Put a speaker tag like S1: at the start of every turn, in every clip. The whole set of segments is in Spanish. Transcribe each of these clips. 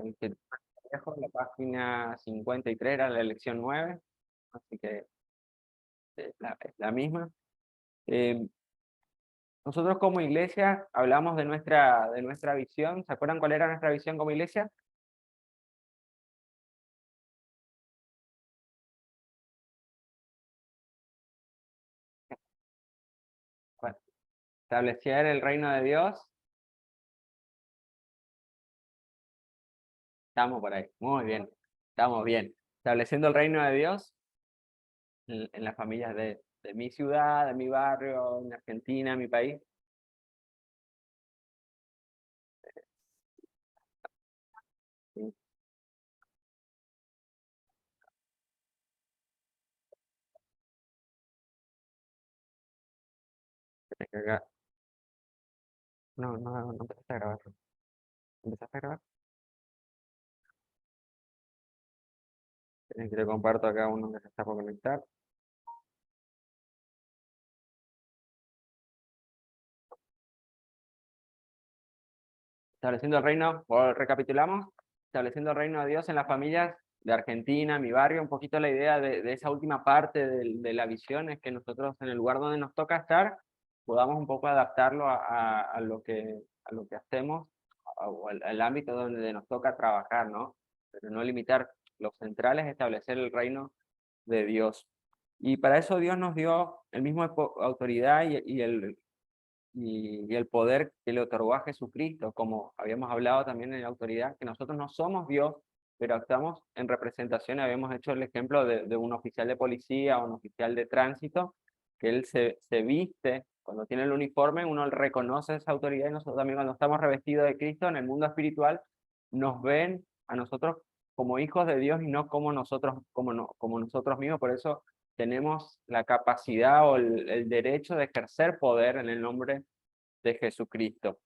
S1: el que dejo, la página 53 era la lección 9, así que es la misma. Eh, Nosotros como iglesia hablamos de nuestra visión. ¿Se acuerdan cuál era nuestra visión como iglesia? Bueno, establecer el reino de Dios. Estamos por ahí, muy bien, estamos bien. Estableciendo el reino de Dios en las familias de mi ciudad, de mi barrio, en Argentina, en mi país. Sí, tenés que no empezaste a grabar. ¿Empezaste a grabar? Te comparto acá uno que se está por conectar. Estableciendo el reino, recapitulamos, estableciendo el reino de Dios en las familias de Argentina, mi barrio. Un poquito la idea de esa última parte de la visión es que nosotros en el lugar donde nos toca estar podamos un poco adaptarlo a lo que hacemos o al ámbito donde nos toca trabajar, ¿no? Pero no limitar. Lo central es establecer el reino de Dios. Y para eso Dios nos dio el mismo autoridad y el poder que le otorgó a Jesucristo, como habíamos hablado también en la autoridad, que nosotros no somos Dios, pero actuamos en representación. Habíamos hecho el ejemplo de un oficial de policía o un oficial de tránsito, que él se viste, cuando tiene el uniforme, uno reconoce esa autoridad, y nosotros también cuando estamos revestidos de Cristo en el mundo espiritual, nos ven a nosotros como hijos de Dios y no como nosotros, como nosotros mismos. Por eso tenemos la capacidad o el derecho de ejercer poder en el nombre de Jesucristo.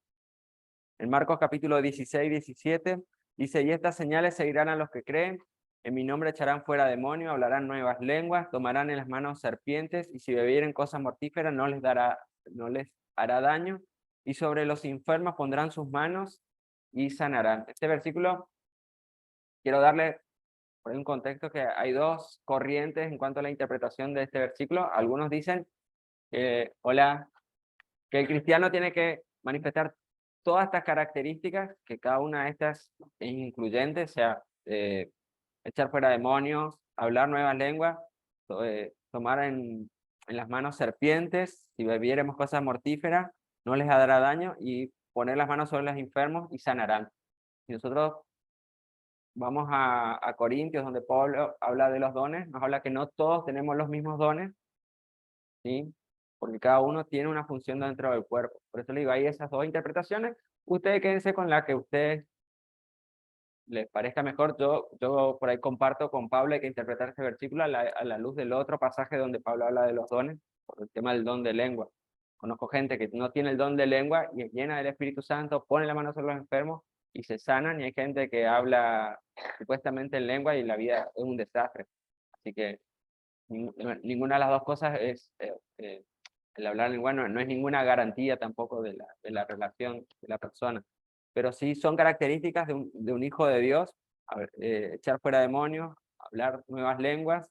S1: En Marcos capítulo 16, 17, dice: y estas señales seguirán a los que creen, en mi nombre echarán fuera demonios, hablarán nuevas lenguas, tomarán en las manos serpientes, y si bebieren cosas mortíferas no les hará daño, y sobre los enfermos pondrán sus manos y sanarán. Este versículo, quiero darle por un contexto, que hay dos corrientes en cuanto a la interpretación de este versículo. Algunos dicen que el cristiano tiene que manifestar todas estas características, que cada una de estas es incluyente, o sea, echar fuera demonios, hablar nuevas lenguas, tomar en las manos serpientes, si bebiéramos cosas mortíferas, no les hará daño, y poner las manos sobre los enfermos y sanarán. Si nosotros vamos a Corintios, donde Pablo habla de los dones, nos habla que no todos tenemos los mismos dones, ¿sí? Porque cada uno tiene una función dentro del cuerpo. Por eso le digo, hay esas dos interpretaciones. Ustedes quédense con la que a ustedes les parezca mejor. Yo por ahí comparto con Pablo, hay que interpretar este versículo a la luz del otro pasaje donde Pablo habla de los dones, por el tema del don de lengua. Conozco gente que no tiene el don de lengua y es llena del Espíritu Santo, pone la mano sobre los enfermos y se sanan, y hay gente que habla supuestamente en lengua y la vida es un desastre. Así que ninguna de las dos cosas es, el hablar en lengua no es ninguna garantía tampoco de la relación de la persona, pero sí son características de un hijo de Dios. A ver, echar fuera demonios, hablar nuevas lenguas,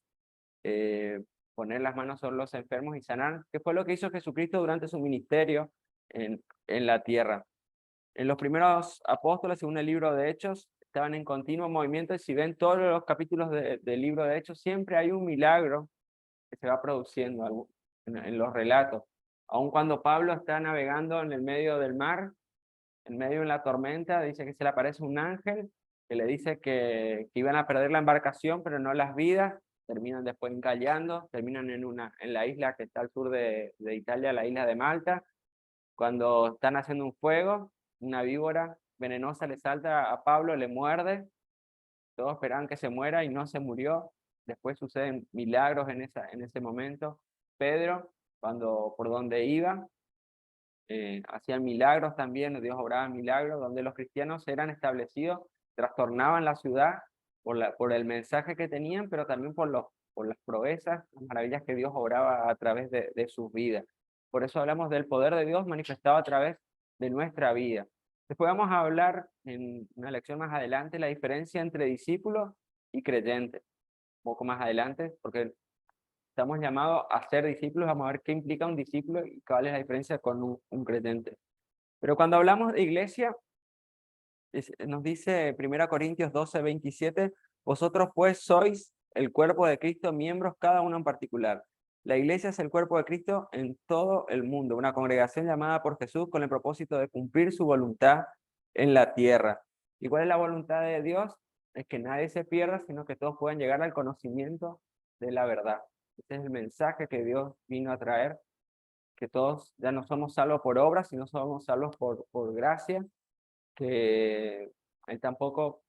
S1: eh, poner las manos sobre los enfermos y sanar, que fue lo que hizo Jesucristo durante su ministerio en la tierra. En los primeros apóstoles, según el libro de Hechos, estaban en continuo movimiento, y si ven todos los capítulos del libro de Hechos, siempre hay un milagro que se va produciendo en los relatos. Aun cuando Pablo está navegando en el medio del mar, en medio de la tormenta, dice que se le aparece un ángel que le dice que iban a perder la embarcación, pero no las vidas. Terminan después encallando, terminan en la isla que está al sur de Italia, la isla de Malta. Cuando están haciendo un fuego, una víbora venenosa le salta a Pablo, le muerde, todos esperaban que se muera y no se murió. Después suceden milagros en ese momento. Pedro, cuando por donde iba, hacían milagros también, Dios obraba milagros, donde los cristianos eran establecidos, trastornaban la ciudad por el mensaje que tenían, pero también por las proezas, las maravillas que Dios obraba a través de sus vidas. Por eso hablamos del poder de Dios manifestado a través de nuestra vida. Después vamos a hablar en una lección más adelante la diferencia entre discípulos y creyentes. Un poco más adelante, porque estamos llamados a ser discípulos, vamos a ver qué implica un discípulo y cuál es la diferencia con un creyente. Pero cuando hablamos de iglesia, nos dice 1 Corintios 12:27, vosotros pues sois el cuerpo de Cristo, miembros cada uno en particular. La iglesia es el cuerpo de Cristo en todo el mundo, una congregación llamada por Jesús con el propósito de cumplir su voluntad en la tierra. ¿Y cuál es la voluntad de Dios? Es que nadie se pierda, sino que todos puedan llegar al conocimiento de la verdad. Este es el mensaje que Dios vino a traer, que todos ya no somos salvos por obras, sino somos salvos por gracia, que Él tampoco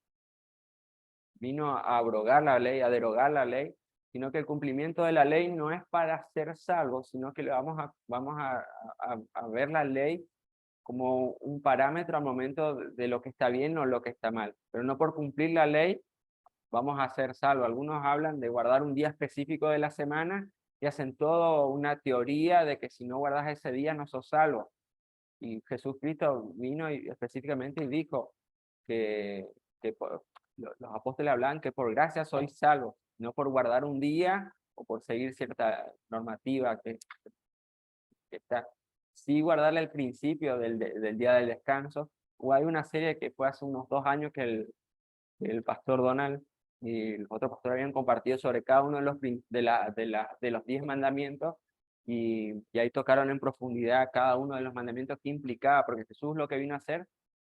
S1: vino a abrogar la ley, a derogar la ley, sino que el cumplimiento de la ley no es para ser salvos, sino que vamos a ver la ley como un parámetro al momento de lo que está bien o lo que está mal. Pero no por cumplir la ley vamos a ser salvos. Algunos hablan de guardar un día específico de la semana y hacen todo una teoría de que si no guardas ese día no sos salvo. Y Jesucristo vino y específicamente y dijo que, los apóstoles hablaban que por gracia sois salvos, no por guardar un día o por seguir cierta normativa que está. Sí guardarle el principio del día del descanso. O hay una serie que fue hace unos 2 años que el pastor Donald y los otros pastores habían compartido sobre cada uno de los 10 mandamientos y ahí tocaron en profundidad cada uno de los mandamientos que implicaba, porque Jesús lo que vino a hacer,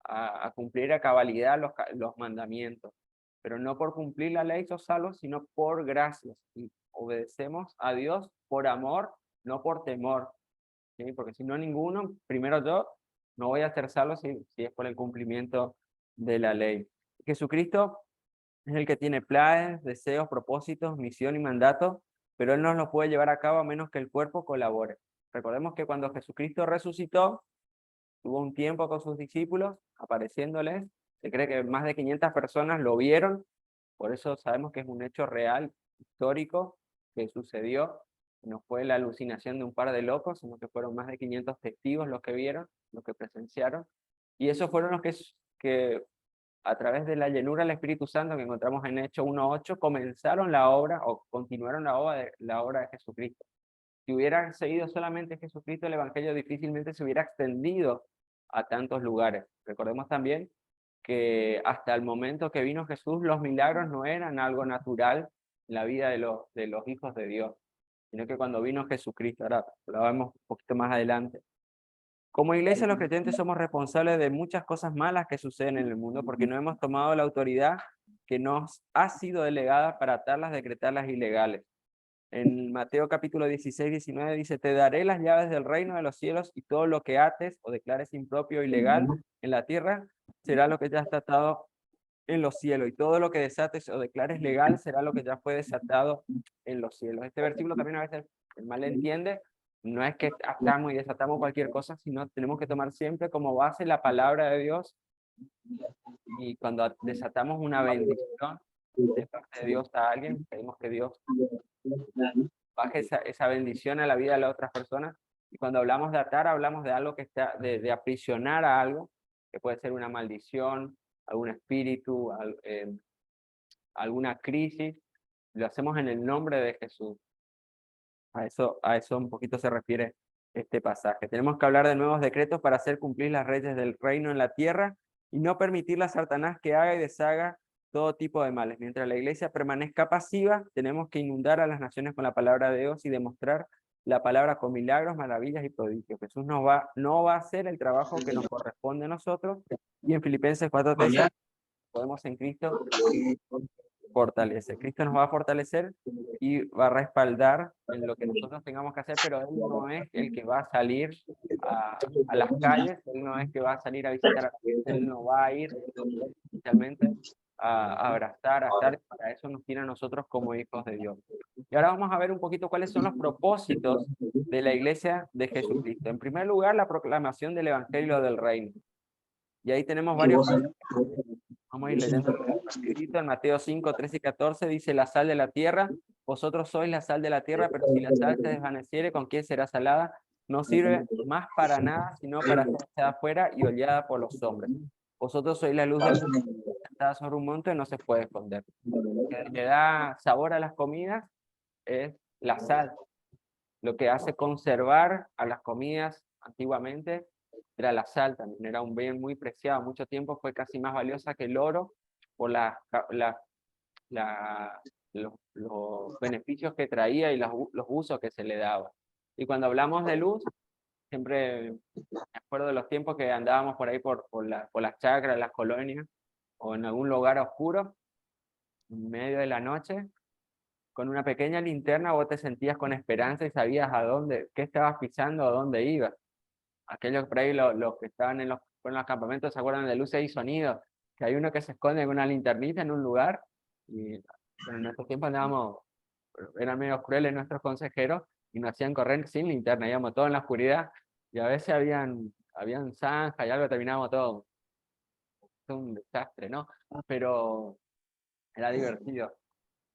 S1: a cumplir a cabalidad los mandamientos, pero no por cumplir la ley sos salvos, sino por gracias, y obedecemos a Dios por amor, no por temor, ¿sí? Porque si no ninguno, primero yo, no voy a ser salvo si es por el cumplimiento de la ley. Jesucristo es el que tiene planes, deseos, propósitos, misión y mandato, pero Él no los puede llevar a cabo a menos que el cuerpo colabore. Recordemos que cuando Jesucristo resucitó, tuvo un tiempo con sus discípulos, apareciéndoles. Se cree que más de 500 personas lo vieron, por eso sabemos que es un hecho real, histórico, que sucedió. No fue la alucinación de un par de locos, sino que fueron más de 500 testigos los que vieron, los que presenciaron. Y esos fueron los que a través de la llenura del Espíritu Santo que encontramos en Hechos 1:8, comenzaron la obra o continuaron la obra de Jesucristo. Si hubiera seguido solamente Jesucristo, el Evangelio difícilmente se hubiera extendido a tantos lugares. Recordemos también que hasta el momento que vino Jesús, los milagros no eran algo natural en la vida de los hijos de Dios, sino que cuando vino Jesucristo, ahora lo vemos un poquito más adelante. Como iglesia, los creyentes somos responsables de muchas cosas malas que suceden en el mundo porque no hemos tomado la autoridad que nos ha sido delegada para atarlas, decretarlas ilegales. En Mateo capítulo 16-19 dice, te daré las llaves del reino de los cielos y todo lo que ates o declares impropio o ilegal en la tierra será lo que ya está atado en los cielos y todo lo que desates o declares legal será lo que ya fue desatado en los cielos. Este versículo también a veces el mal entiende, no es que atamos y desatamos cualquier cosa, sino tenemos que tomar siempre como base la palabra de Dios y cuando desatamos una bendición de parte de Dios a alguien, pedimos que Dios baje esa bendición a la vida de las otras personas. Y cuando hablamos de atar, hablamos de algo que está, de aprisionar a algo, que puede ser una maldición, algún espíritu, alguna crisis. Lo hacemos en el nombre de Jesús. A eso un poquito se refiere este pasaje. Tenemos que hablar de nuevos decretos para hacer cumplir las leyes del reino en la tierra y no permitirle a Satanás que haga y deshaga todo tipo de males. Mientras la iglesia permanezca pasiva, tenemos que inundar a las naciones con la palabra de Dios y demostrar la palabra con milagros, maravillas y prodigios. Jesús no va a hacer el trabajo que nos corresponde a nosotros. Y en Filipenses 4:13 podemos en Cristo fortalece. Cristo nos va a fortalecer y va a respaldar en lo que nosotros tengamos que hacer, pero Él no es el que va a salir a las calles, Él no es que va a salir a visitar a la gente, Él no va a ir especialmente a abrazar, a estar, para eso nos tiene a nosotros como hijos de Dios. Y ahora vamos a ver un poquito cuáles son los propósitos de la iglesia de Jesucristo. En primer lugar, la proclamación del Evangelio del Reino. Y ahí tenemos varios. Vamos a ir leyendo escrito en Mateo 5:13-14, dice, la sal de la tierra, vosotros sois la sal de la tierra, pero si la sal se desvaneciere, ¿con quién será salada? no sirve más para nada, sino para ser echada afuera y hollada por los hombres. Vosotros sois la luz del mundo, sentada sobre un monte no se puede esconder. Lo que le da sabor a las comidas es la sal. Lo que hace conservar a las comidas antiguamente era la sal, también era un bien muy preciado. Mucho tiempo fue casi más valiosa que el oro por los beneficios que traía y los usos que se le daba. Y cuando hablamos de luz, siempre me acuerdo de los tiempos que andábamos por ahí por las chacras, las colonias, o en algún lugar oscuro, en medio de la noche, con una pequeña linterna vos te sentías con esperanza y sabías a dónde, qué estabas pisando, a dónde ibas. Aquellos por ahí, los que estaban en los campamentos, se acuerdan de luces y sonidos, que hay uno que se esconde con una linternita en un lugar, y pero en nuestro tiempo andábamos, eran medio crueles nuestros consejeros, y nos hacían correr sin linterna, íbamos todos en la oscuridad, y a veces habían zanjas y algo, terminábamos todo un desastre, ¿no? Pero era divertido,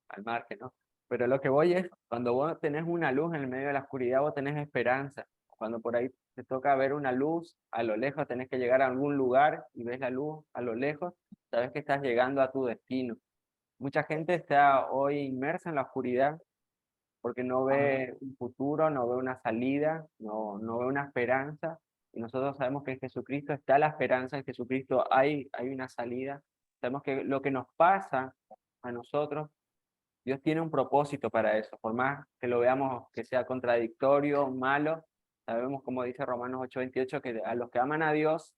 S1: al margen, ¿no? Pero lo que voy es, cuando vos tenés una luz en el medio de la oscuridad, vos tenés esperanza. Cuando por ahí te toca ver una luz a lo lejos, tenés que llegar a algún lugar y ves la luz a lo lejos, sabes que estás llegando a tu destino. Mucha gente está hoy inmersa en la oscuridad porque no ve un futuro, no ve una salida, no ve una esperanza. Y nosotros sabemos que en Jesucristo está la esperanza, en Jesucristo hay una salida. Sabemos que lo que nos pasa a nosotros, Dios tiene un propósito para eso, por más que lo veamos que sea contradictorio, malo, sabemos como dice Romanos 8:28, que a los que aman a Dios,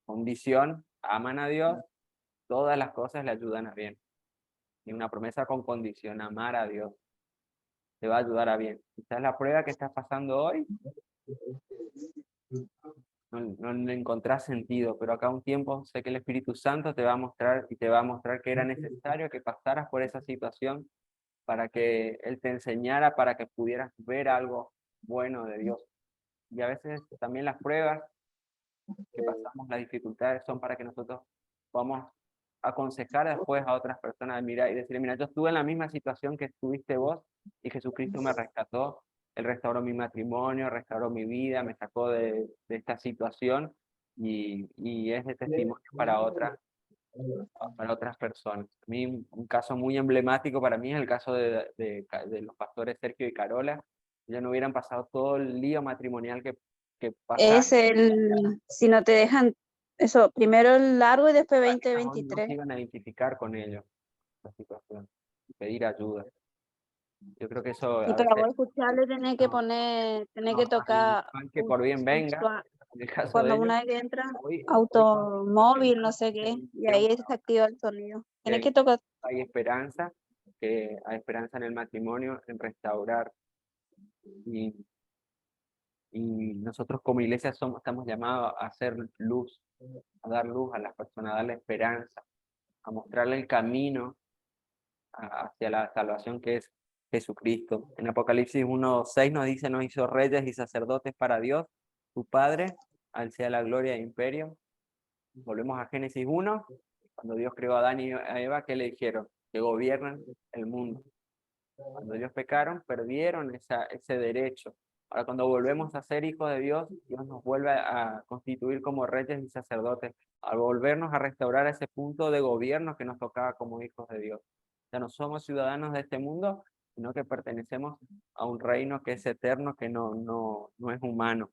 S1: condición, aman a Dios, todas las cosas le ayudan a bien. Y una promesa con condición, amar a Dios, te va a ayudar a bien. Quizás la prueba que estás pasando hoy, no le encontrás sentido, pero acá un tiempo sé que el Espíritu Santo te va a mostrar y te va a mostrar que era necesario que pasaras por esa situación para que Él te enseñara, para que pudieras ver algo bueno de Dios. Y a veces también las pruebas que pasamos, las dificultades, son para que nosotros podamos aconsejar después a otras personas, mira, y decirle, mira, yo estuve en la misma situación que estuviste vos y Jesucristo me rescató, Él restauró mi matrimonio, restauró mi vida, me sacó de esta situación y es de testimonio para otras personas. A mí, un caso muy emblemático para mí es el caso de los pastores Sergio y Carola. Ya no hubieran pasado todo el lío matrimonial que pasaron.
S2: Es si no te dejan, eso, primero el largo y después
S1: Aún no se
S2: 2023.
S1: iban a identificar con ellos, la situación, y pedir ayuda. Yo creo que eso
S2: Y
S1: a
S2: para
S1: veces
S2: vos escucharle tenés que
S1: no,
S2: poner, tenés
S1: no,
S2: que tocar
S1: que por bien venga,
S2: usual-
S1: en el caso de
S2: cuando
S1: ellos,
S2: una vez que entra,
S1: hoy con
S2: automóvil, no sé
S1: esta
S2: qué, y
S1: bendición
S2: ahí
S1: para
S2: se activa el sonido.
S1: que
S2: Tenés que tocar.
S1: hay esperanza, que hay esperanza en el matrimonio, en restaurar. Y, y nosotros como iglesia estamos llamados a hacer luz, a dar luz a las personas, a darle esperanza, a mostrarle el camino hacia la salvación que es Jesucristo. En Apocalipsis 1:6 nos dice, nos hizo reyes y sacerdotes para Dios, su Padre, al sea la gloria e imperio. Volvemos a Génesis 1, cuando Dios creó a Adán y a Eva, ¿qué le dijeron? Que gobiernan el mundo. Cuando ellos pecaron, perdieron ese derecho. Ahora, cuando volvemos a ser hijos de Dios, Dios nos vuelve a constituir como reyes y sacerdotes, al volvernos a restaurar ese punto de gobierno que nos tocaba como hijos de Dios. Ya no somos ciudadanos de este mundo, sino que pertenecemos a un reino que es eterno, que no es humano.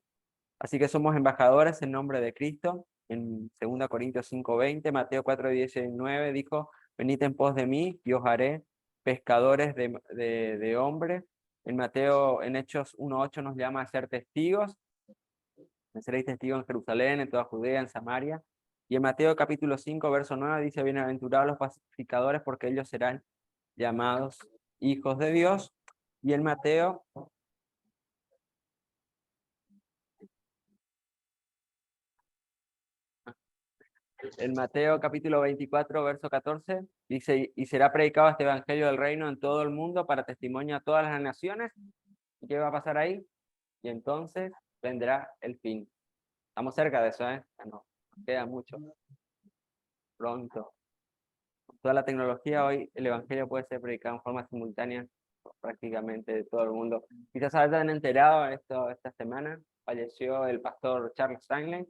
S1: Así que somos embajadores en nombre de Cristo. En 2 Corintios 5:20, Mateo 4:19 dijo, venid en pos de mí y os haré pescadores de hombres. En Hechos 1:8 nos llama a ser testigos. Me seréis testigos en Jerusalén, en toda Judea, en Samaria. Y en Mateo capítulo 5, verso 9 dice, bienaventurados los pacificadores porque ellos serán llamados hijos de Dios. Y en Mateo capítulo 24, verso 14, dice, y será predicado este evangelio del reino en todo el mundo para testimonio a todas las naciones. ¿Y qué va a pasar ahí? Y entonces vendrá el fin. Estamos cerca de eso, ¿eh? No, queda mucho. Pronto. Con toda la tecnología hoy, el evangelio puede ser predicado en forma simultánea prácticamente de todo el mundo. Quizás hayan enterado esta semana, falleció el pastor Charles Stanley,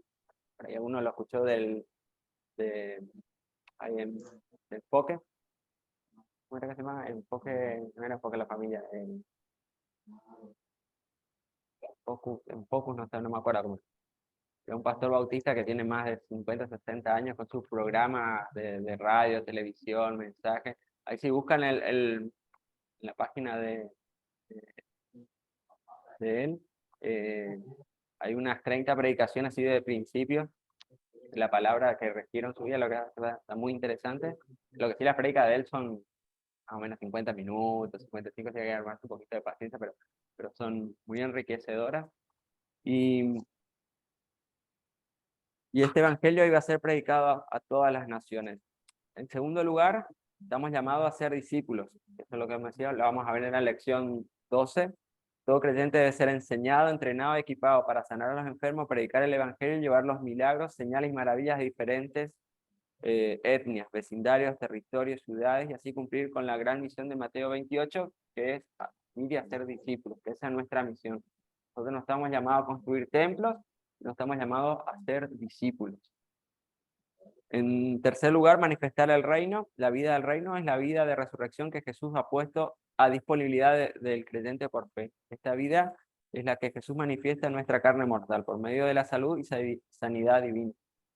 S1: por ahí alguno lo escuchó ahí en Enfoque. ¿Cómo era que se llama? Enfoque, no era Enfoque la familia. Focus, no sé, no me acuerdo cómo. Es un pastor bautista que tiene más de 50, 60 años con sus programas de radio, televisión, mensajes. Ahí si buscan la página de él, hay unas 30 predicaciones así de principios, la palabra que regieron su vida, lo que está muy interesante. Lo que sí las predicas de él son más o menos 50 minutos, 55, si hay que armarse un poquito de paciencia, pero son muy enriquecedoras. Y este evangelio iba a ser predicado a todas las naciones. En segundo lugar, estamos llamados a ser discípulos. Eso es lo que me decía, lo vamos a ver en la lección 12. Todo creyente debe ser enseñado, entrenado, equipado para sanar a los enfermos, predicar el evangelio y llevar los milagros, señales y maravillas de diferentes etnias, vecindarios, territorios, ciudades, y así cumplir con la gran misión de Mateo 28, que es ir y hacer discípulos, que esa es nuestra misión. Nosotros no estamos llamados a construir templos, no estamos llamados a ser discípulos. En tercer lugar, manifestar el reino. La vida del reino es la vida de resurrección que Jesús ha puesto a disponibilidad del creyente por fe. Esta vida es la que Jesús manifiesta en nuestra carne mortal por medio de la salud y sanidad divina.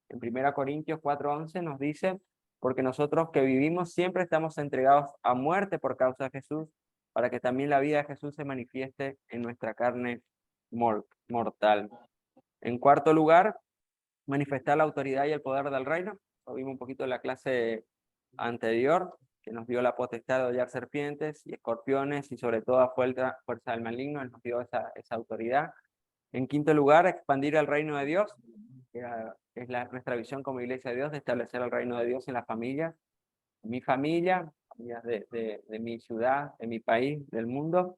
S1: En 1 Corintios 4:11 nos dice, porque nosotros que vivimos siempre estamos entregados a muerte por causa de Jesús, para que también la vida de Jesús se manifieste en nuestra carne mortal. En cuarto lugar, manifestar la autoridad y el poder del reino. Lo vimos un poquito en la clase anterior, que nos dio la potestad de hollar serpientes y escorpiones y sobre todo a fuerza del maligno, él nos dio esa autoridad. En quinto lugar, expandir el reino de Dios, que es nuestra visión como iglesia de Dios, de establecer el reino de Dios en las familias, mi familia, de mi ciudad, de mi país, del mundo.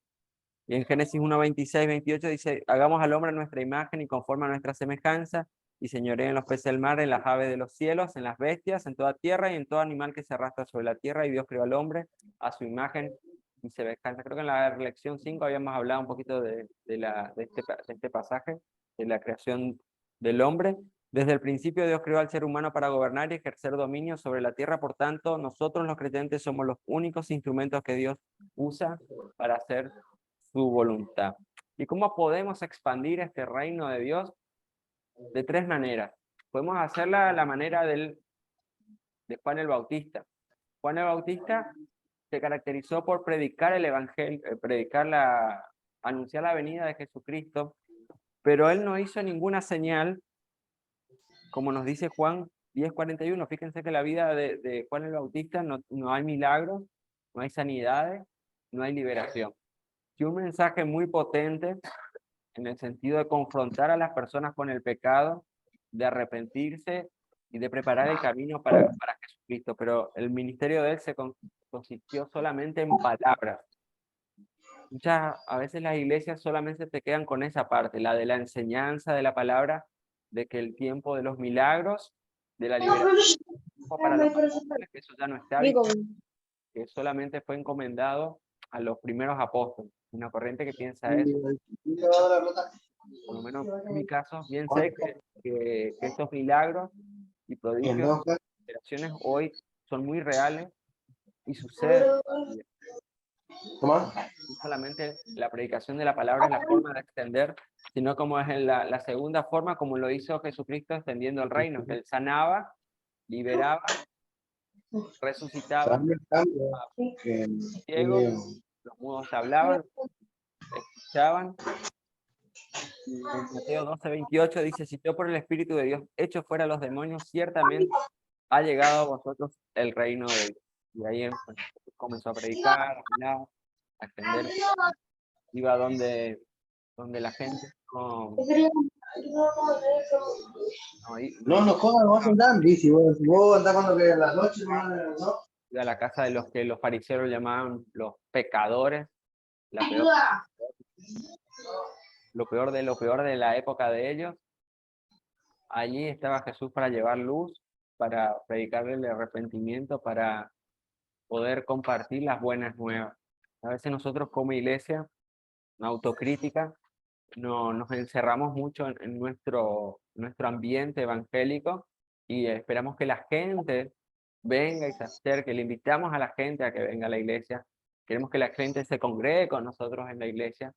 S1: Y en Génesis 1:26, 28 dice, hagamos al hombre a nuestra imagen y conforme a nuestra semejanza, y señoree en los peces del mar, en las aves de los cielos, en las bestias, en toda tierra y en todo animal que se arrastra sobre la tierra. Y Dios creó al hombre a su imagen y semejanza. Creo que en la lección 5 habíamos hablado un poquito de este pasaje, de la creación del hombre. Desde el principio Dios creó al ser humano para gobernar y ejercer dominio sobre la tierra. Por tanto, nosotros los creyentes somos los únicos instrumentos que Dios usa para hacer su voluntad. ¿Y cómo podemos expandir este reino de Dios? De tres maneras. Podemos hacerla a la manera de Juan el Bautista. Juan el Bautista se caracterizó por predicar el evangelio, anunciar la venida de Jesucristo, pero él no hizo ninguna señal, como nos dice Juan 10:41. Fíjense que la vida de Juan el Bautista no hay milagros, no hay sanidades, no hay liberación. Y un mensaje muy potente en el sentido de confrontar a las personas con el pecado, de arrepentirse y de preparar el camino para Jesucristo. Pero el ministerio de él se consistió solamente en palabras. A veces las iglesias solamente se quedan con esa parte, la de la enseñanza de la palabra, de que el tiempo de los milagros, de la liberación para los apóstoles, que eso ya no está bien, que solamente fue encomendado a los primeros apóstoles. Una corriente que piensa eso, por lo menos en mi caso, bien sé que estos milagros y prodigios, operaciones hoy son muy reales y suceden. No solamente la predicación de la palabra es la forma de extender, sino como es la segunda forma, como lo hizo Jesucristo extendiendo el reino, que él sanaba, liberaba, resucitaba, los ciegos, los mudos hablaban, escuchaban. Y en Mateo 12:28 dice, si yo por el Espíritu de Dios echo fuera a los demonios, ciertamente ha llegado a vosotros el reino de Dios. Y ahí comenzó a predicar, a hablar, a extender, iba donde la gente
S3: no jodas, vos andás en bici, vos andás cuando que en las noches, ¿no?
S1: Iba a la casa de los que los fariseos llamaban los pecadores, lo peor de la época de ellos. Allí estaba Jesús para llevar luz, para predicarle el arrepentimiento, para poder compartir las buenas nuevas. A veces nosotros como iglesia, una autocrítica, nos encerramos mucho en nuestro ambiente evangélico y esperamos que la gente venga y se acerque, le invitamos a la gente a que venga a la iglesia, queremos que la gente se congregue con nosotros en la iglesia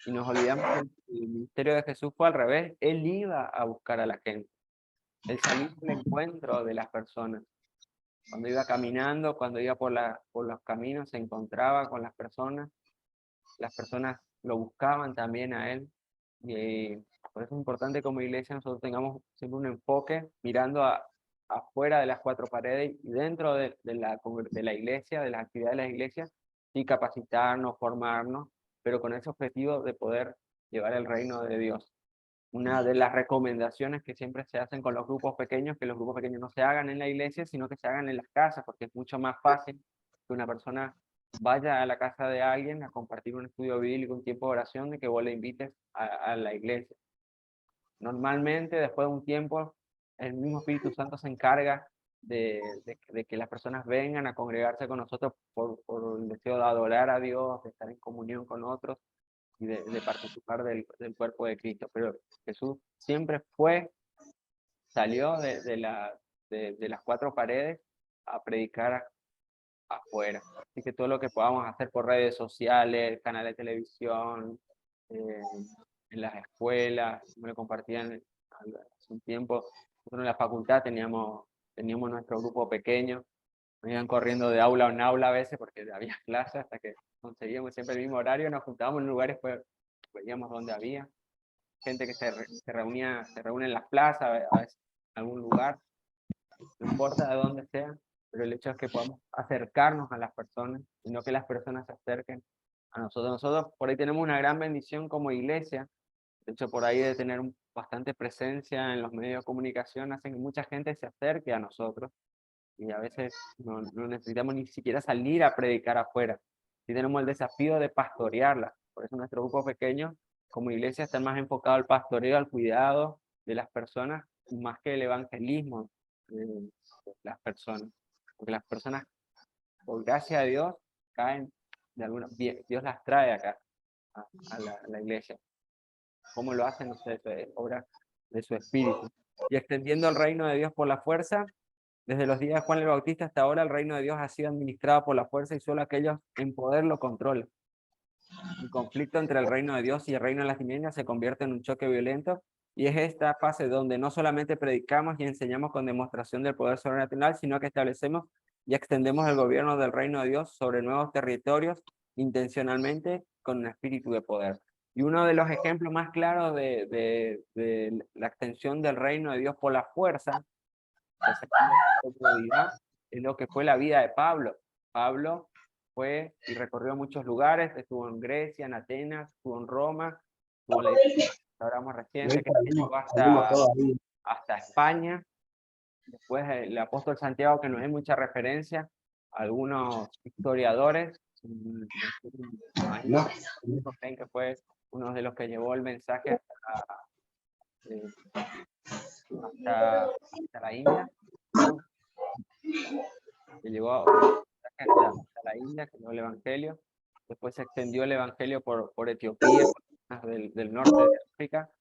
S1: y nos olvidamos que el ministerio de Jesús fue al revés, Él iba a buscar a la gente, Él salía al encuentro de las personas. Cuando iba caminando, cuando iba por los caminos, se encontraba con las personas lo buscaban también a Él. Y por eso es importante como iglesia nosotros tengamos siempre un enfoque mirando afuera de las cuatro paredes y dentro de la iglesia, de las actividades de la iglesia, y capacitarnos, formarnos, pero con ese objetivo de poder llevar el reino de Dios. Una de las recomendaciones que siempre se hacen con los grupos pequeños, que los grupos pequeños no se hagan en la iglesia, sino que se hagan en las casas, porque es mucho más fácil que una persona vaya a la casa de alguien a compartir un estudio bíblico, un tiempo de oración, de que vos le invites a la iglesia. Normalmente, después de un tiempo, el mismo Espíritu Santo se encarga de que las personas vengan a congregarse con nosotros por el deseo de adorar a Dios, de estar en comunión con otros y de participar del cuerpo de Cristo. Pero Jesús siempre salió de las cuatro paredes a predicar afuera. Así que todo lo que podamos hacer por redes sociales, canales de televisión, en las escuelas, me lo compartían hace un tiempo. Nosotros en la facultad teníamos nuestro grupo pequeño, nos iban corriendo de aula en aula a veces porque había clases hasta que conseguíamos siempre el mismo horario, nos juntábamos en lugares, pues veíamos dónde había gente que se reúne en las plazas, a veces en algún lugar, no importa de dónde sea, pero el hecho es que podamos acercarnos a las personas y no que las personas se acerquen a nosotros. Nosotros por ahí tenemos una gran bendición como iglesia, de hecho por ahí de tener bastante presencia en los medios de comunicación, hacen que mucha gente se acerque a nosotros y a veces no necesitamos ni siquiera salir a predicar afuera. Sí tenemos el desafío de pastorearla, por eso nuestro grupo pequeño como iglesia está más enfocado al pastoreo, al cuidado de las personas, más que el evangelismo de las personas. Porque las personas, por gracia de Dios, caen de alguna Dios las trae acá a la iglesia. ¿Cómo lo hacen ustedes? Es obra de su espíritu. Y extendiendo el reino de Dios por la fuerza, desde los días de Juan el Bautista hasta ahora el reino de Dios ha sido administrado por la fuerza y solo aquellos en poder lo controlan. El conflicto entre el reino de Dios y el reino de las tinieblas se convierte en un choque violento y es esta fase donde no solamente predicamos y enseñamos con demostración del poder sobrenatural, sino que establecemos y extendemos el gobierno del reino de Dios sobre nuevos territorios intencionalmente con un espíritu de poder. Y uno de los ejemplos más claros de la extensión del reino de Dios por la fuerza es lo que fue la vida de Pablo. Pablo fue y recorrió muchos lugares, estuvo en Grecia, en Atenas, estuvo en Roma, estuvo en la hablamos reciente, que llegó hasta España. Después el apóstol Santiago, que no hay mucha referencia, algunos historiadores creen que fue uno de los que llevó el mensaje hasta la India, que llegó hasta la India, que llevó el Evangelio. Después se extendió el Evangelio por Etiopía, del norte de África,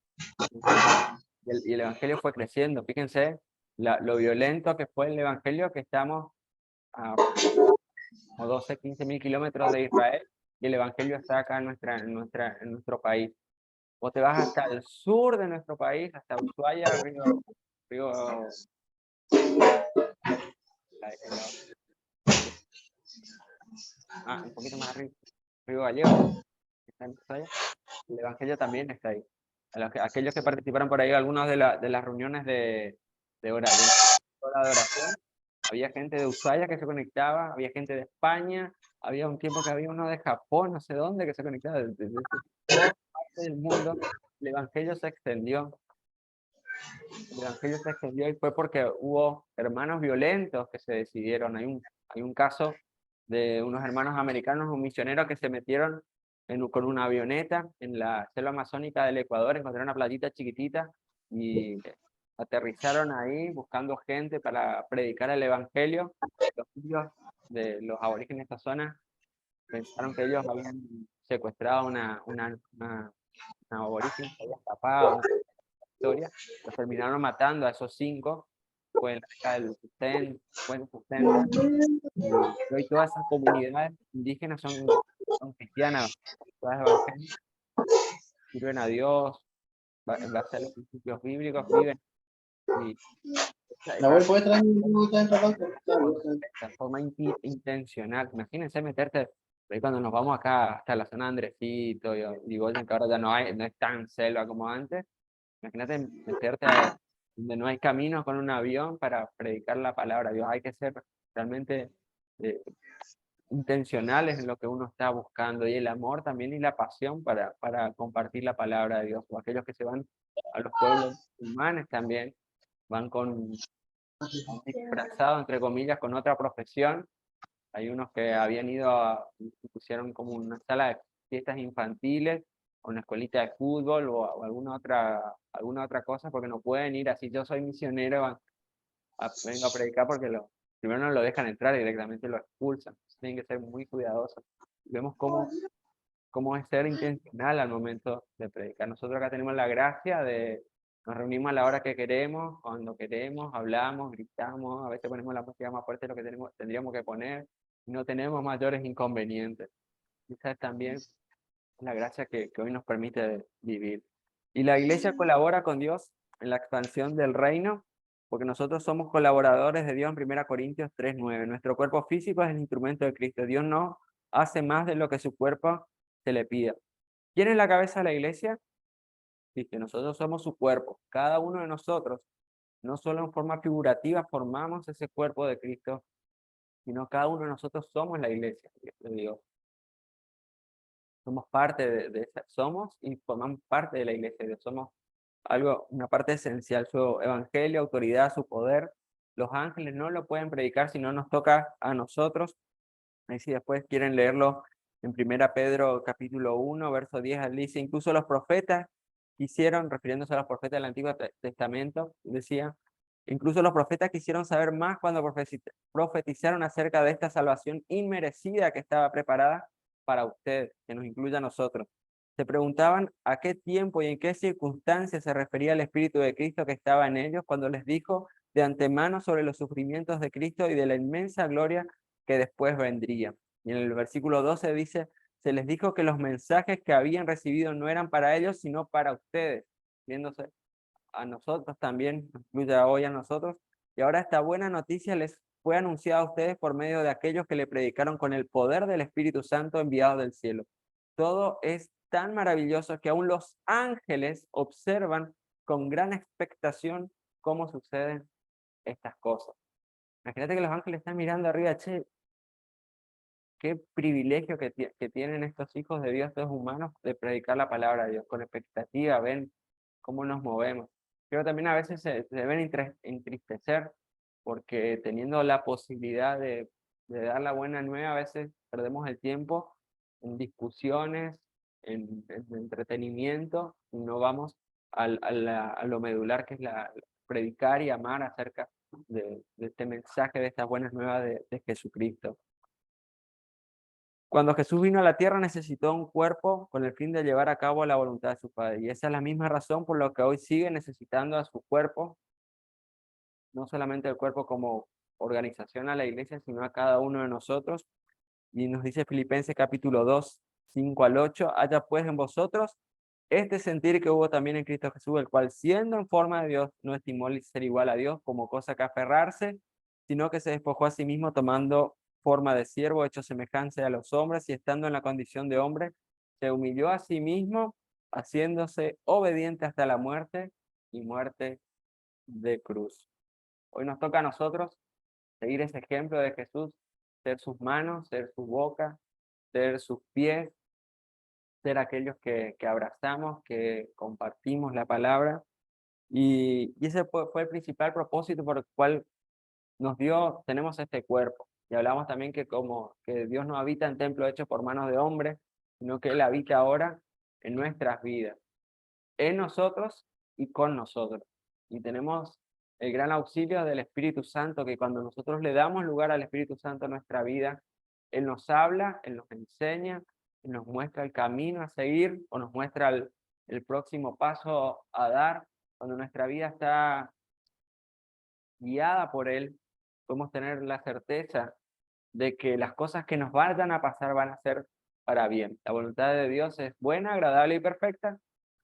S1: y el Evangelio fue creciendo. Fíjense lo violento que fue el Evangelio, que estamos a 12, 15.000 kilómetros de Israel, y el Evangelio está acá en nuestro país. O te vas hasta el sur de nuestro país, hasta Ushuaia, un poquito más arriba, Río Gallego, está en Ushuaia. El Evangelio también está ahí. Aquellos que participaron por ahí, algunas de las reuniones de oración, había gente de Ushuaia que se conectaba, había gente de España, había un tiempo que había uno de Japón, no sé dónde, que se conectaba desde toda parte del mundo. El Evangelio se extendió. El Evangelio se extendió y fue porque hubo hermanos violentos que se decidieron. Hay un caso de unos hermanos americanos, un misionero que se metieron con una avioneta en la selva amazónica del Ecuador, encontraron una playita chiquitita y aterrizaron ahí buscando gente para predicar el Evangelio. Los indios de los aborígenes de esta zona pensaron que ellos habían secuestrado una aborigen, se había escapado, una historia, los terminaron matando a esos 5, fue en la década del 60, fue en los 60, y hoy todas esas comunidades indígenas son cristianas, todas evangélicas, sirven a Dios, en base a los principios bíblicos, viven, y
S3: Nahuel, ¿puedes traer un
S1: de forma intencional. Imagínense meterte, por ahí cuando nos vamos acá hasta la zona de Andresito y Goya, que ahora ya no es tan selva como antes. Imagínate meterte donde no hay caminos con un avión para predicar la palabra de Dios. Hay que ser realmente eh, intencionales en lo que uno está buscando, y el amor también y la pasión para compartir la palabra de Dios. O aquellos que se van a los pueblos humanos también van disfrazados, entre comillas, con otra profesión. Hay unos que habían pusieron como una sala de fiestas infantiles, o una escuelita de fútbol, o alguna otra cosa, porque no pueden ir así. Yo soy misionero, vengo a predicar, porque primero no lo dejan entrar y directamente lo expulsan. Tienen que ser muy cuidadosos. Vemos cómo es ser intencional al momento de predicar. Nosotros acá tenemos la gracia nos reunimos a la hora que queremos, cuando queremos, hablamos, gritamos, a veces ponemos la música más fuerte de lo que tendríamos que poner, y no tenemos mayores inconvenientes. Esa es también la gracia que hoy nos permite vivir. Y la iglesia colabora con Dios en la expansión del reino, porque nosotros somos colaboradores de Dios en 1 Corintios 3:9. Nuestro cuerpo físico es el instrumento de Cristo. Dios no hace más de lo que su cuerpo se le pida. ¿Quién es la cabeza de la iglesia? Dice, nosotros somos su cuerpo. Cada uno de nosotros, no solo en forma figurativa, formamos ese cuerpo de Cristo, sino cada uno de nosotros somos la iglesia de Dios. Somos parte somos y formamos parte de la iglesia de Dios. Somos una parte esencial, su evangelio, autoridad, su poder. Los ángeles no lo pueden predicar si no nos toca a nosotros. Ahí si después quieren leerlo en 1 Pedro capítulo 1, verso 10, dice, incluso los profetas quisieron, refiriéndose a los profetas del Antiguo Testamento, decía, incluso los profetas quisieron saber más cuando profetizaron acerca de esta salvación inmerecida que estaba preparada para ustedes, que nos incluya a nosotros. Se preguntaban a qué tiempo y en qué circunstancias se refería el Espíritu de Cristo que estaba en ellos cuando les dijo de antemano sobre los sufrimientos de Cristo y de la inmensa gloria que después vendría. Y en el versículo 12 dice, se les dijo que los mensajes que habían recibido no eran para ellos, sino para ustedes, viéndose a nosotros también, incluye hoy a nosotros. Y ahora esta buena noticia les fue anunciada a ustedes por medio de aquellos que le predicaron con el poder del Espíritu Santo enviado del cielo. Todo es tan maravilloso que aún los ángeles observan con gran expectación cómo suceden estas cosas. Imagínate que los ángeles están mirando arriba, che, qué privilegio que tienen estos hijos de Dios, estos humanos, de predicar la palabra de Dios con expectativa, ven cómo nos movemos. Pero también a veces se deben entristecer, porque teniendo la posibilidad de dar la buena nueva, a veces perdemos el tiempo en discusiones, en entretenimiento, y no vamos a lo medular, que es predicar y amar acerca de este mensaje, de estas buenas nuevas de Jesucristo. Cuando Jesús vino a la tierra necesitó un cuerpo con el fin de llevar a cabo la voluntad de su Padre. Y esa es la misma razón por la que hoy sigue necesitando a su cuerpo, no solamente el cuerpo como organización a la iglesia, sino a cada uno de nosotros. Y nos dice Filipenses capítulo 2, 5 al 8, haya pues en vosotros este sentir que hubo también en Cristo Jesús, el cual siendo en forma de Dios, no estimó ser igual a Dios como cosa que aferrarse, sino que se despojó a sí mismo tomando forma de siervo, hecho semejante a los hombres, y estando en la condición de hombre, se humilló a sí mismo, haciéndose obediente hasta la muerte, y muerte de cruz. Hoy nos toca a nosotros seguir ese ejemplo de Jesús, ser sus manos, ser su boca, ser sus pies, ser aquellos que abrazamos, que compartimos la palabra. Y ese fue el principal propósito por el cual tenemos este cuerpo. Y hablamos también que Dios no habita en templo hecho por manos de hombres, sino que Él habita ahora en nuestras vidas, en nosotros y con nosotros. Y tenemos el gran auxilio del Espíritu Santo, que cuando nosotros le damos lugar al Espíritu Santo en nuestra vida, Él nos habla, Él nos enseña, Él nos muestra el camino a seguir o nos muestra el próximo paso a dar. Cuando nuestra vida está guiada por Él, podemos tener la certeza de que las cosas que nos vayan a pasar van a ser para bien. La voluntad de Dios es buena, agradable y perfecta,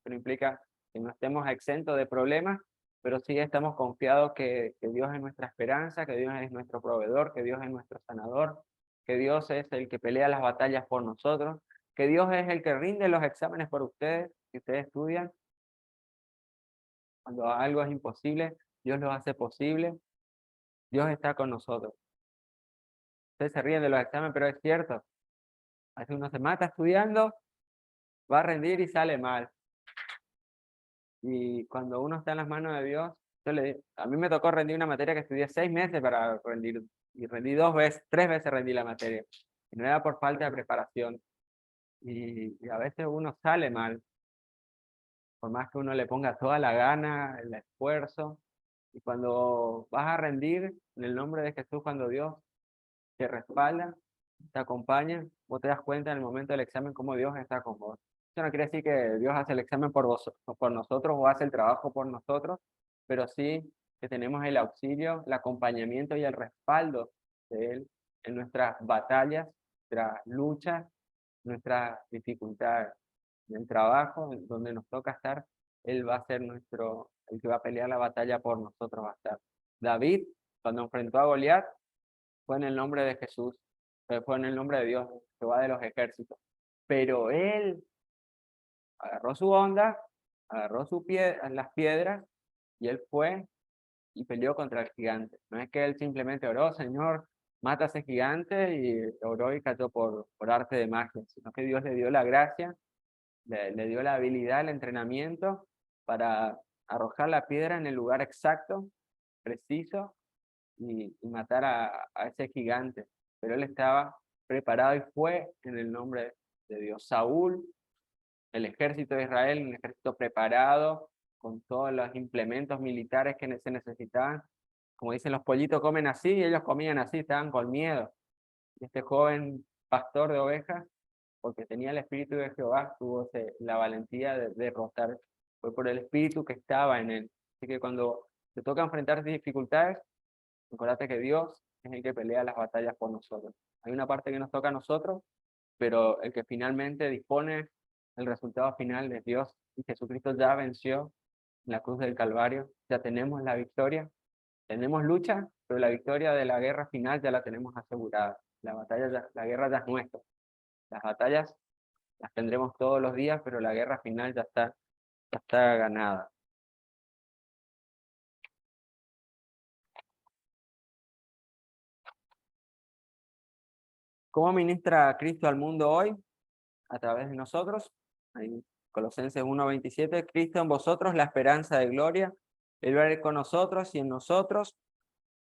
S1: pero implica que no estemos exentos de problemas, pero sí estamos confiados que Dios es nuestra esperanza, que Dios es nuestro proveedor, que Dios es nuestro sanador, que Dios es el que pelea las batallas por nosotros, que Dios es el que rinde los exámenes por ustedes, que ustedes estudian. Cuando algo es imposible, Dios lo hace posible. Dios está con nosotros. Ustedes se ríen de los exámenes, pero es cierto. A veces uno se mata estudiando, va a rendir y sale mal. Y cuando uno está en las manos de Dios, a mí me tocó rendir una materia que estudié 6 meses para rendir, y rendí 2 veces, 3 veces rendí la materia. Y no era por falta de preparación. Y a veces uno sale mal, por más que uno le ponga toda la gana, el esfuerzo. Y cuando vas a rendir en el nombre de Jesús, cuando Dios te respalda, te acompaña, vos te das cuenta en el momento del examen cómo Dios está con vos. Eso no quiere decir que Dios hace el examen por nosotros o hace el trabajo por nosotros, pero sí que tenemos el auxilio, el acompañamiento y el respaldo de Él en nuestras batallas, nuestras luchas, nuestras dificultades. En el trabajo, en donde nos toca estar, Él va a ser el que va a pelear la batalla por nosotros va a estar. David, cuando enfrentó a Goliat, fue en el nombre de Jesús, fue en el nombre de Dios, Jehová de los ejércitos. Pero él agarró su onda, agarró las piedras y él fue y peleó contra el gigante. No es que él simplemente oró, Señor, mata a ese gigante, y oró y cayó por arte de magia, sino que Dios le dio la gracia, le dio la habilidad, el entrenamiento para arrojar la piedra en el lugar exacto, preciso, y matar a ese gigante. Pero él estaba preparado y fue en el nombre de Dios. Saúl, el ejército de Israel, un ejército preparado, con todos los implementos militares que se necesitaban. Como dicen, los pollitos comen así, y ellos comían así, estaban con miedo. Y este joven pastor de ovejas, porque tenía el espíritu de Jehová, tuvo la valentía de derrotar. Fue por el espíritu que estaba en él. Así que cuando te toca enfrentar dificultades, acuérdate que Dios es el que pelea las batallas por nosotros. Hay una parte que nos toca a nosotros, pero el que finalmente dispone el resultado final es Dios. Y Jesucristo ya venció en la cruz del Calvario. Ya tenemos la victoria. Tenemos lucha, pero la victoria de la guerra final ya la tenemos asegurada. La guerra ya es nuestra. Las batallas las tendremos todos los días, pero la guerra final ya está ganada. ¿Cómo ministra Cristo al mundo hoy? A través de nosotros. Ahí, Colosenses 1:27, Cristo en vosotros, la esperanza de gloria. Él va a ir con nosotros y en nosotros.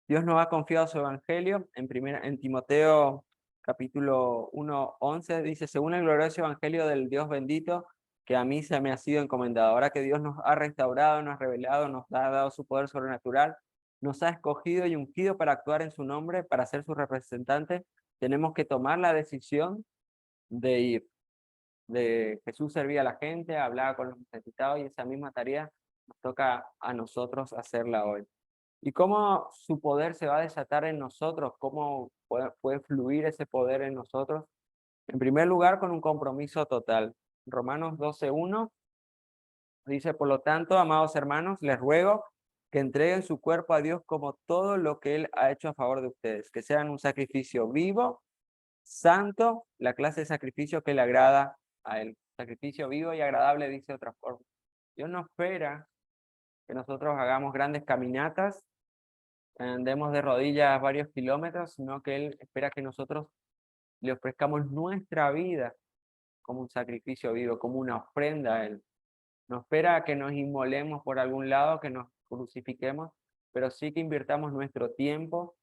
S1: Dios nos ha confiado su evangelio. En Timoteo capítulo 1:11 dice, según el glorioso evangelio del Dios bendito, que a mí se me ha sido encomendado. Ahora que Dios nos ha restaurado, nos ha revelado, nos ha dado su poder sobrenatural, nos ha escogido y ungido para actuar en su nombre, para ser su representante, tenemos que tomar la decisión de ir. Jesús servía a la gente, hablaba con los necesitados, y esa misma tarea nos toca a nosotros hacerla hoy. ¿Y cómo su poder se va a desatar en nosotros? ¿Cómo puede fluir ese poder en nosotros? En primer lugar, con un compromiso total. Romanos 12:1 dice, por lo tanto, amados hermanos, les ruego que entreguen su cuerpo a Dios como todo lo que Él ha hecho a favor de ustedes, que sean un sacrificio vivo, santo, la clase de sacrificio que le agrada a Él. Sacrificio vivo y agradable, dice otra forma. Dios no espera que nosotros hagamos grandes caminatas, andemos de rodillas varios kilómetros, sino que Él espera que nosotros le ofrezcamos nuestra vida como un sacrificio vivo, como una ofrenda a Él. No espera que nos inmolemos por algún lado, que nos crucifiquemos, pero sí que invirtamos nuestro tiempo,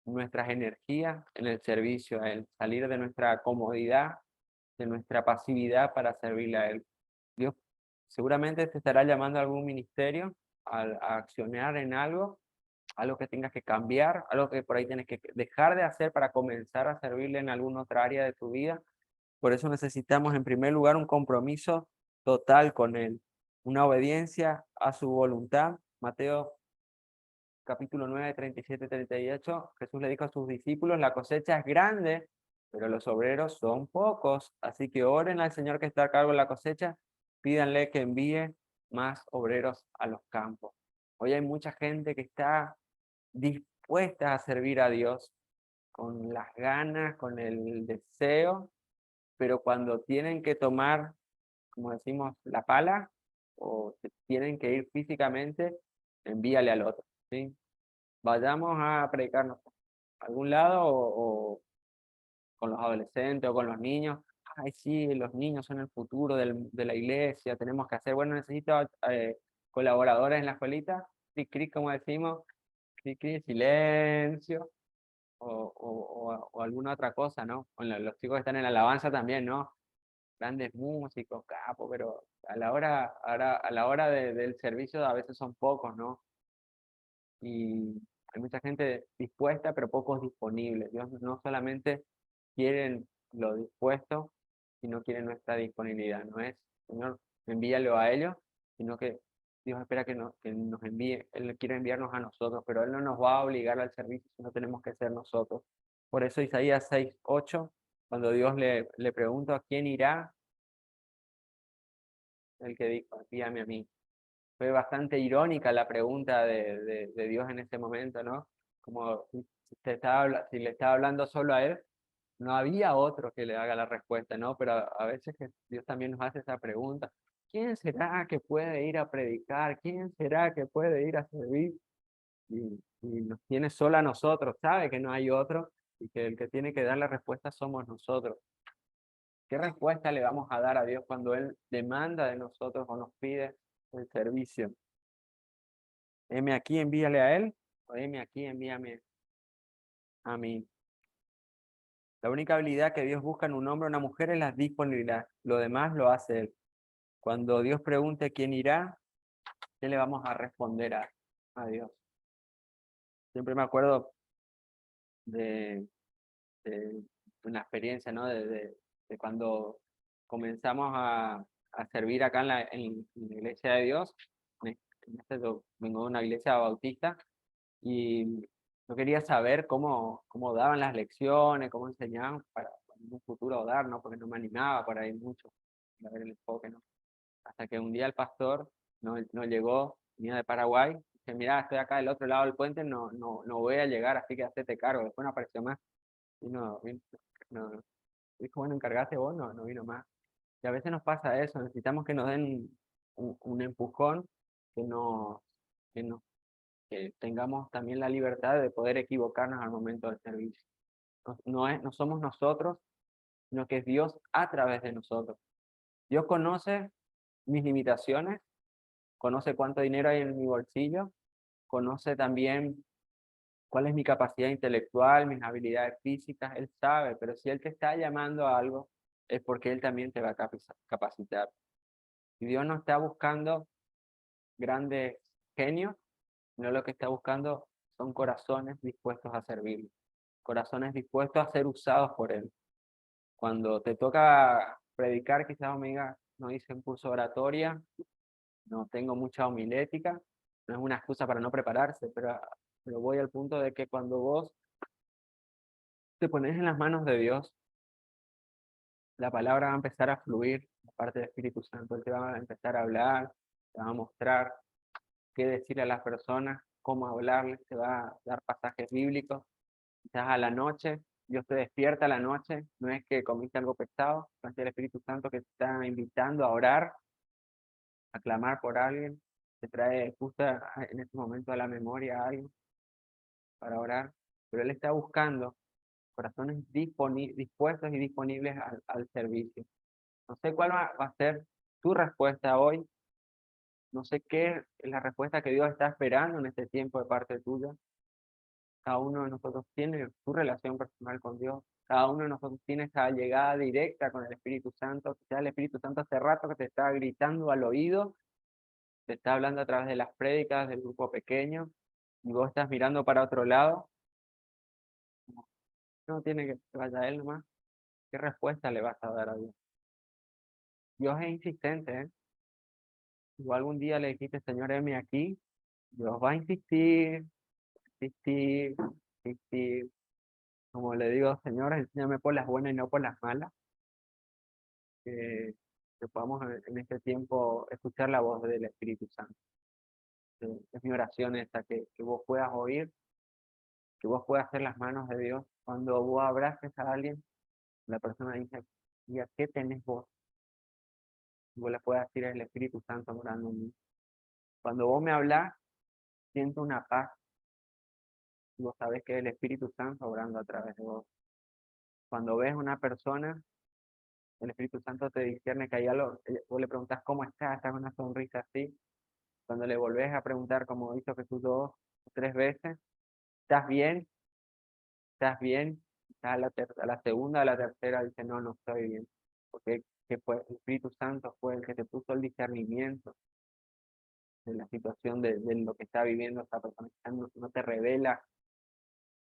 S1: nuestras energías en el servicio a Él, salir de nuestra comodidad, de nuestra pasividad para servirle a Él. Dios seguramente te estará llamando a algún ministerio a accionar en algo, algo que tengas que cambiar, algo que por ahí tienes que dejar de hacer para comenzar a servirle en alguna otra área de tu vida. Por eso necesitamos en primer lugar un compromiso total con Él, una obediencia a su voluntad. Mateo capítulo 9, 37, 38, Jesús le dijo a sus discípulos, la cosecha es grande, pero los obreros son pocos, así que oren al Señor que está a cargo de la cosecha, pídanle que envíe más obreros a los campos. Hoy hay mucha gente que está dispuesta a servir a Dios con las ganas, con el deseo, pero cuando tienen que tomar, como decimos, la pala, o tienen que ir físicamente, envíale al otro, ¿sí? Vayamos a predicarnos a algún lado o con los adolescentes o con los niños. Ay, sí, los niños son el futuro de la iglesia, tenemos que hacer, bueno, necesito colaboradores en la escuelita, cri, como decimos, cri, silencio, o alguna otra cosa, ¿no? Bueno, los chicos que están en la alabanza también, ¿no? Grandes músicos, capos, pero a la hora del servicio a veces son pocos, ¿no? Y hay mucha gente dispuesta, pero pocos disponibles. Dios no solamente quiere lo dispuesto, sino quiere nuestra disponibilidad. No es, Señor, envíalo a ellos, sino que Dios espera que nos envíe. Él quiere enviarnos a nosotros, pero Él no nos va a obligar al servicio, sino tenemos que ser nosotros. Por eso Isaías 6:8, cuando Dios le pregunta a quién irá, el que dijo, envíame a mí. Fue bastante irónica la pregunta de Dios en ese momento, ¿no? Como si si le estaba hablando solo a Él, no había otro que le haga la respuesta, ¿no? Pero a veces que Dios también nos hace esa pregunta, ¿quién será que puede ir a predicar? ¿Quién será que puede ir a servir? Y nos tiene solo a nosotros, sabe que no hay otro y que el que tiene que dar la respuesta somos nosotros. ¿Qué respuesta le vamos a dar a Dios cuando Él demanda de nosotros o nos pide el servicio? Heme aquí, envíale a Él, o heme aquí, envíame a mí. La única habilidad que Dios busca en un hombre o una mujer es la disponibilidad. Lo demás lo hace Él. Cuando Dios pregunte quién irá, ¿qué le vamos a responder a Dios? Siempre me acuerdo de una experiencia, ¿no? De cuando comenzamos a servir acá en la iglesia de Dios. Yo vengo de una iglesia bautista y yo quería saber cómo daban las lecciones, cómo enseñaban para en un futuro dar, ¿no? Porque no me animaba por ahí mucho a ver el enfoque, ¿no? Hasta que un día el pastor no llegó, venía de Paraguay, dice, mira, estoy acá del otro lado del puente, no voy a llegar, así que hacete cargo. Después no apareció más. Y no, dijo, bueno, encargaste vos, no vino más. Y a veces nos pasa eso, necesitamos que nos den un empujón, que nos, que nos que tengamos también la libertad de poder equivocarnos al momento del servicio. No somos nosotros, sino que es Dios a través de nosotros. Dios conoce mis limitaciones, conoce cuánto dinero hay en mi bolsillo, conoce también cuál es mi capacidad intelectual, mis habilidades físicas, Él sabe, pero si Él te está llamando a algo, es porque Él también te va a capacitar. Y Dios no está buscando grandes genios, sino lo que está buscando son corazones dispuestos a servirle, corazones dispuestos a ser usados por Él. Cuando te toca predicar, quizás me diga, no hice un curso de oratoria, no tengo mucha homilética, no es una excusa para no prepararse, pero voy al punto de que cuando vos te pones en las manos de Dios, la palabra va a empezar a fluir, la parte del Espíritu Santo, Él te va a empezar a hablar, te va a mostrar qué decir a las personas, cómo hablarles, te va a dar pasajes bíblicos. Quizás a la noche, Dios te despierta a la noche, no es que comiste algo pesado, es el Espíritu Santo que te está invitando a orar, a clamar por alguien, te trae justo en este momento a la memoria a alguien para orar, pero Él está buscando corazones dispuestos y disponibles al servicio. No sé cuál va a ser tu respuesta hoy, no sé qué es la respuesta que Dios está esperando en este tiempo de parte tuya. Cada uno de nosotros tiene su relación personal con Dios. Cada uno de nosotros tiene esa llegada directa con el Espíritu Santo. Quizás el Espíritu Santo hace rato que te está gritando al oído, te está hablando a través de las prédicas del grupo pequeño, y vos estás mirando para otro lado, no tiene que vaya él nomás. ¿Qué respuesta le vas a dar a Dios? Dios es insistente, ¿eh? Igual algún día le dijiste, Señor, heme aquí, Dios va a insistir, insistir, insistir. Como le digo, Señor, enséñame por las buenas y no por las malas. Que podamos en este tiempo escuchar la voz del Espíritu Santo. Es mi oración esta, que vos puedas oír, que vos puedas hacer las manos de Dios. Cuando vos abraces a alguien, la persona dice, ¿y a qué tenés vos? Y vos le puedas decir, es el Espíritu Santo morando en mí. Cuando vos me hablás, siento una paz. Y vos sabés que es el Espíritu Santo obrando a través de vos. Cuando ves una persona, el Espíritu Santo te discierne que hay algo, vos le preguntás cómo estás con una sonrisa así. Cuando le volvés a preguntar, como hizo Jesús 2 o 3 veces, ¿estás bien? ¿Estás bien? A la segunda, a la tercera dice, no, no estoy bien. Porque que fue, el Espíritu Santo fue el que te puso el discernimiento de la situación de lo que está viviendo esa persona. No, no te revela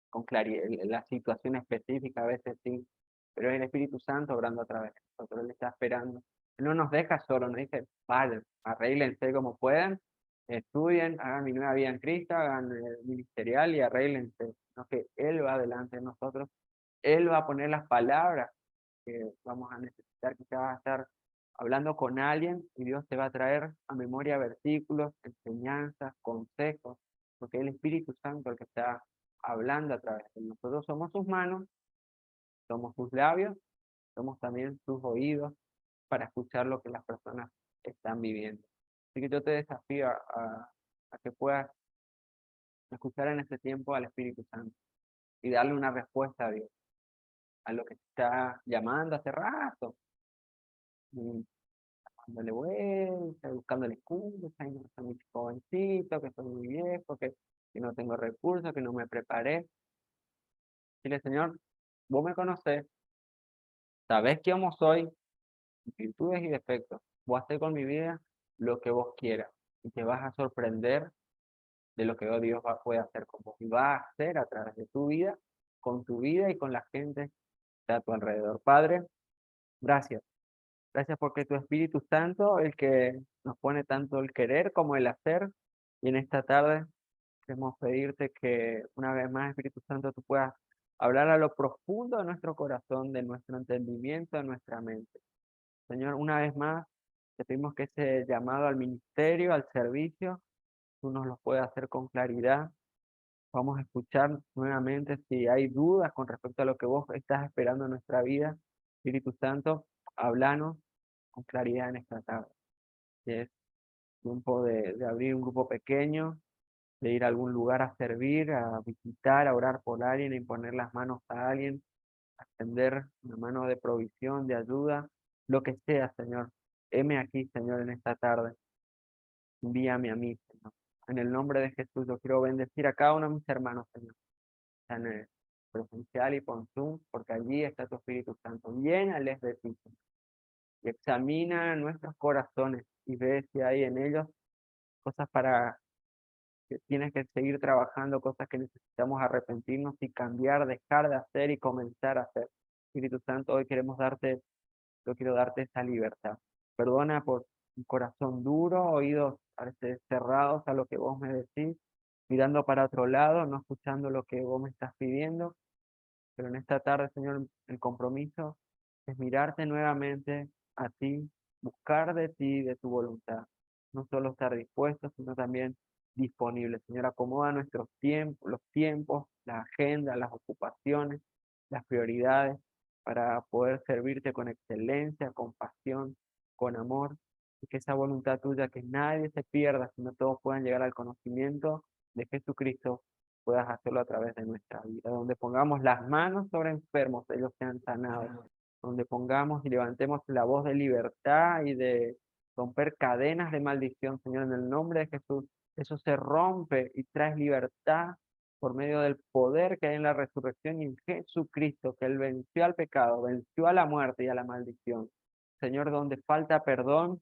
S1: con claridad la situación específica, a veces sí, pero es el Espíritu Santo obrando a través de nosotros, Él está esperando. Él no nos deja solo, nos dice, vayan, arréglense como puedan, estudien, hagan mi nueva vida en Cristo, hagan el ministerial y arréglense. No, que Él va delante de nosotros, Él va a poner las palabras que vamos a necesitar, quizás vas a estar hablando con alguien y Dios te va a traer a memoria versículos, enseñanzas, consejos, porque es el Espíritu Santo el que está hablando a través de nosotros. Somos sus manos, somos sus labios, somos también sus oídos para escuchar lo que las personas están viviendo. Así que yo te desafío a que puedas escuchar en este tiempo al Espíritu Santo y darle una respuesta a Dios, a lo que te está llamando hace rato, y dándole vuelta, buscándole excusas, y no soy muy jovencito, que soy muy viejo, que no tengo recursos, que no me preparé. Dile, Señor, vos me conocés, sabés quién soy, virtudes y defectos. Voy a hacer con mi vida lo que vos quieras y te vas a sorprender de lo que Dios puede hacer con vos y va a hacer a través de tu vida, con tu vida y con la gente que está a tu alrededor. Padre, gracias. Gracias porque tu Espíritu Santo, el que nos pone tanto el querer como el hacer, y en esta tarde queremos pedirte que una vez más, Espíritu Santo, tú puedas hablar a lo profundo de nuestro corazón, de nuestro entendimiento, de nuestra mente. Señor, una vez más, te pedimos que ese llamado al ministerio, al servicio, tú nos lo puedas hacer con claridad. Vamos a escuchar nuevamente si hay dudas con respecto a lo que vos estás esperando en nuestra vida. Espíritu Santo, háblanos con claridad en esta tarde. Que es tiempo de abrir un grupo pequeño, de ir a algún lugar a servir, a visitar, a orar por alguien, a imponer las manos a alguien, a extender una mano de provisión, de ayuda, lo que sea, Señor. Heme aquí, Señor, en esta tarde. Envíame a mí, Señor. En el nombre de Jesús, yo quiero bendecir a cada uno de mis hermanos, Señor. En el presencial y por Zoom, porque allí está tu Espíritu Santo. Llénales de ti, Señor, y examina nuestros corazones y ve si hay en ellos cosas para que tienes que seguir trabajando, cosas que necesitamos arrepentirnos y cambiar, dejar de hacer y comenzar a hacer. Espíritu Santo, hoy queremos darte, yo quiero darte esa libertad. Perdona por un corazón duro, oídos a veces cerrados a lo que vos me decís, mirando para otro lado, no escuchando lo que vos me estás pidiendo. Pero en esta tarde, Señor, el compromiso es mirarte nuevamente a ti, buscar de ti, de tu voluntad. No solo estar dispuestos, sino también disponibles. Señor, acomoda nuestros tiempos, los tiempos, la agenda, las ocupaciones, las prioridades, para poder servirte con excelencia, con pasión, con amor, y que esa voluntad tuya, que nadie se pierda, sino todos puedan llegar al conocimiento de Jesucristo, puedas hacerlo a través de nuestra vida. Donde pongamos las manos sobre enfermos, ellos sean sanados. Donde pongamos y levantemos la voz de libertad y de romper cadenas de maldición, Señor, en el nombre de Jesús. Eso se rompe y trae libertad por medio del poder que hay en la resurrección y en Jesucristo, que Él venció al pecado, venció a la muerte y a la maldición. Señor, donde falta perdón,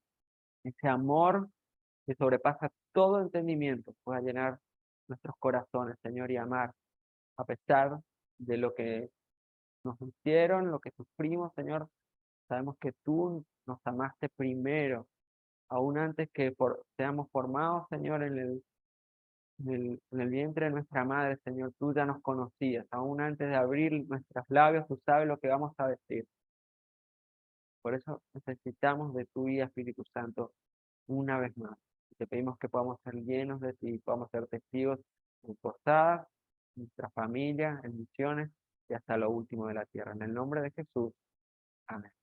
S1: ese amor que sobrepasa todo entendimiento pueda llenar nuestros corazones, Señor, y amar, a pesar de lo que nos hicieron, lo que sufrimos, Señor. Sabemos que tú nos amaste primero, aún antes que seamos formados, Señor, en el vientre de nuestra madre, Señor. Tú ya nos conocías, aún antes de abrir nuestros labios, tú sabes lo que vamos a decir. Por eso necesitamos de tu guía, Espíritu Santo, una vez más. Te pedimos que podamos ser llenos de ti, podamos ser testigos en posadas, en nuestra familia, en misiones y hasta lo último de la tierra. En el nombre de Jesús. Amén.